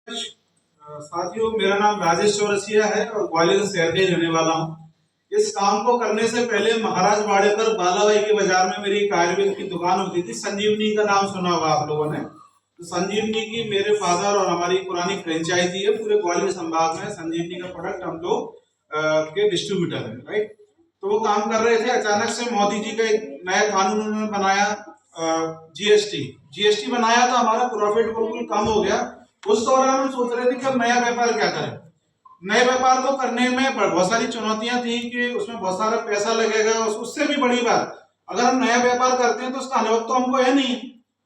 साथियों, मेरा नाम राजेश चौरसिया है और ग्वालियर शहर का ही रहने वाला हूँ। इस काम को करने से पहले महाराज बाड़े पर बालाबाई के बाजार में मेरी एक आयुर्वेद की दुकान होती थी। संजीवनी का नाम सुना होगा आप लोगों ने। तो संजीवनी की मेरे फादर और हमारी पुरानी फ्रेंचाइजी है। पूरे ग्वालियर संभाग में संजीवनी का प्रोडक्ट हम लोग के डिस्ट्रीब्यूटर है, राइट। तो वो काम कर रहे थे, अचानक से मोदी जी का एक नया कानून उन्होंने बनाया, जीएसटी बनाया तो हमारा प्रॉफिट बिल्कुल कम हो गया। उस दौरान हम सोच रहे थे कि अब नया व्यापार क्या करें। नए व्यापार को करने में बहुत सारी चुनौतियां थी कि उसमें बहुत सारा पैसा लगेगा। उससे भी बड़ी बात, अगर हम नया व्यापार करते हैं तो उसका अनुभव तो हमको है नहीं,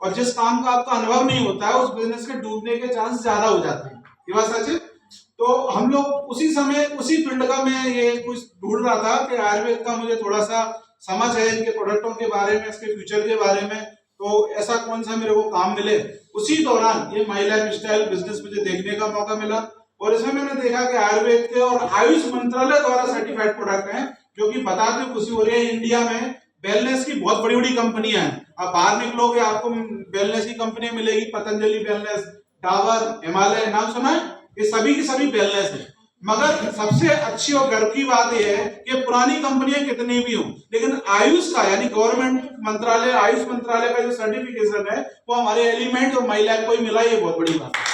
और जिस काम का आपका अनुभव नहीं होता है उस बिजनेस के डूबने के चांस ज्यादा हो जाते हैं। ये बात सच है। तो हम लोग उसी समय उसी फील्ड का मैं ये कुछ ढूंढ रहा था कि आयुर्वेद का मुझे थोड़ा सा समझ है, इनके प्रोडक्टों के बारे में, इसके फ्यूचर के बारे में, तो ऐसा कौन सा मेरे को काम मिले। उसी दौरान ये माई लाइफ स्टाइल बिजनेस मुझे देखने का मौका मिला और इसमें मैंने देखा कि आयुर्वेद के और आयुष मंत्रालय द्वारा सर्टिफाइड प्रोडक्ट हैं, जो कि बताते खुशी हो रही है। इंडिया में वेलनेस की बहुत बड़ी बड़ी कंपनियां हैं। आप बाहर निकलोगे आपको वेलनेस की कंपनियां मिलेगी, पतंजलि वेलनेस, डाबर, हिमालय, नाम सुना है? ये सभी की सभी वेलनेस है। मगर सबसे अच्छी और गर्व की बात यह है कि पुरानी कंपनियां कितनी भी हों, लेकिन आयुष का यानी गवर्नमेंट मंत्रालय, आयुष मंत्रालय का जो सर्टिफिकेशन है वो हमारे एलिमेंट और माई लाइफ को ही मिला। ये बहुत बड़ी बात है।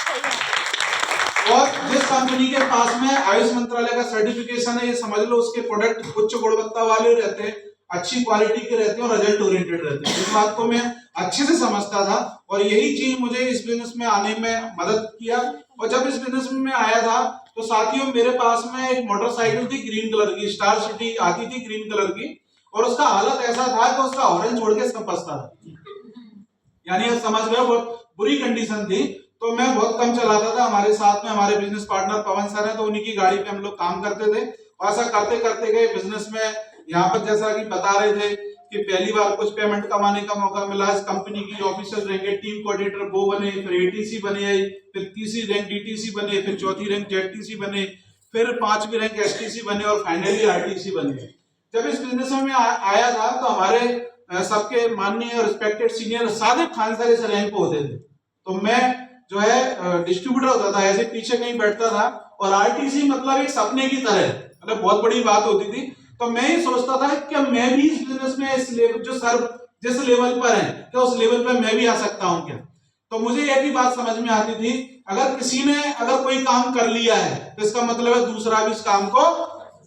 और जिस कंपनी के पास में आयुष मंत्रालय का सर्टिफिकेशन है, ये समझ लो उसके प्रोडक्ट उच्च गुणवत्ता वाले रहते हैं, अच्छी क्वालिटी के रहते हैं और रिजल्ट ओरिएंटेड रहते हैं। इस बात को मैं अच्छे से समझता था और यही चीज मुझे इस बिजनेस में आने में मदद किया। और जब इस बिजनेस में आया था तो साथियों, मेरे पास में एक मोटरसाइकिल थी ग्रीन कलर की, स्टार सिटी आती थी ग्रीन कलर की, और उसका हालत ऐसा था कि उसका हॉर्न छोड़ के सब बसता था, यानी आप समझ रहे हो, बहुत बुरी कंडीशन थी। तो मैं बहुत कम चलाता था। हमारे साथ में हमारे बिजनेस पार्टनर पवन सर है, तो उन्हीं की गाड़ी पे हम लोग काम करते थे। और ऐसा करते करते गए बिजनेस में। यहाँ पर जैसा कि बता रहे थे कि पहली बार कुछ पेमेंट कमाने का मौका मिला। इस कंपनी की ऑफिसर रैंक टीम कोऑर्डिनेटर वो बने, फिर एटीसी बने, फिर तीसरी रैंक डीटीसी बने, फिर चौथी रैंक जेडटीसी बने, फिर पांचवी रैंक एसटीसी बने और फाइनली आरटीसी बने। जब इस बिजनेस में आया था तो हमारे सबके माननीय और respected senior Sadiq Khan sir इस रैंक पे होते थे। तो मैं जो है डिस्ट्रीब्यूटर होता था, ऐसे पीछे कहीं बैठता था, और आरटीसी मतलब एक सपने की तरह, मतलब बहुत बड़ी बात होती थी। तो मैं ही सोचता था कि मैं भी इस बिजनेस में इस लेवल, जो सर जिस लेवल पर है, क्या उस लेवल पर मैं भी आ सकता हूं क्या। तो मुझे यह भी बात समझ में आती थी, अगर किसी ने अगर कोई काम कर लिया है तो इसका मतलब है दूसरा भी इस काम को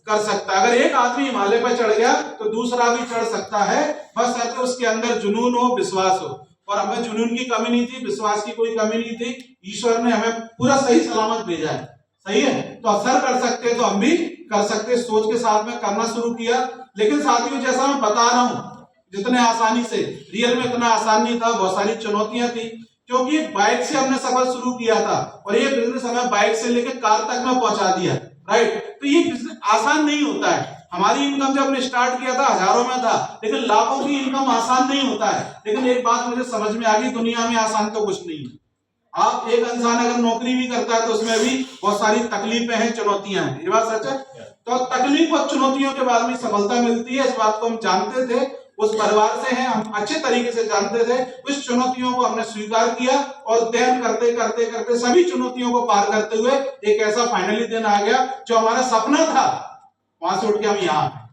कर सकता है। अगर एक आदमी हिमालय पर चढ़ गया तो दूसरा भी चढ़ सकता है, बस ऐसे उसके अंदर जुनून हो, विश्वास हो। और हमें जुनून की कमी नहीं थी, विश्वास की कोई कमी नहीं थी। ईश्वर ने हमें पूरा सही सलामत भेजा है, सही है। तो असर कर सकते तो हम भी कर सकते, सोच के साथ में करना शुरू किया। लेकिन साथियों, जैसा मैं बता रहा हूं, जितने आसानी से, रियल में इतना आसान नहीं था, बहुत सारी चुनौतियां थी। क्योंकि बाइक से हमने सफर शुरू किया था और ये बिजनेस हमें बाइक से लेकर कार तक में पहुंचा दिया, राइट। तो ये बिजनेस आसान नहीं होता है। हमारी इनकम जब हमने स्टार्ट किया था हजारों में था, लेकिन लाखों की इनकम आसान नहीं होता है। लेकिन एक बात मुझे समझ में आ गई, दुनिया में आसान तो कुछ नहीं है। आप एक इंसान अगर नौकरी भी करता है तो उसमें भी बहुत सारी तकलीफें हैं, चुनौतियां हैं। ये बात सच है। तो तकलीफ और चुनौतियों के बाद में सफलता मिलती है, इस बात को हम जानते थे। उस परिवार से हैं, हम अच्छे तरीके से जानते थे। उस चुनौतियों को हमने स्वीकार किया और ध्यान करते करते करते सभी चुनौतियों को पार करते हुए एक ऐसा फाइनली दिन आ गया जो हमारा सपना था, वहां से उठ के हम यहाँ।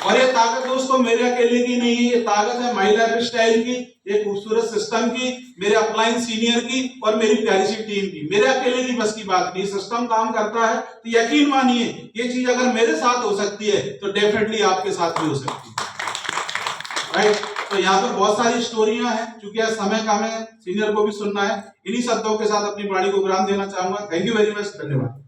और ये ताकत दोस्तों मेरे अकेले की नहीं है, ये ताकत है माई लाइफ स्टाइल की, एक खूबसूरत सिस्टम की, मेरे अपलाइन सीनियर की और मेरी प्यारी सी टीम की। मेरे अकेले की बस की बात नहीं, सिस्टम काम करता है तो यकीन मानिए ये चीज अगर मेरे साथ हो सकती है तो डेफिनेटली आपके साथ भी हो सकती है, राइट। तो यहाँ पर बहुत सारी स्टोरियां हैं, क्योंकि आज समय कम है, सीनियर को भी सुनना है। इन्हीं शब्दों के साथ अपनी बाड़ी को विराम देना चाहूंगा। थैंक यू वेरी मच, धन्यवाद।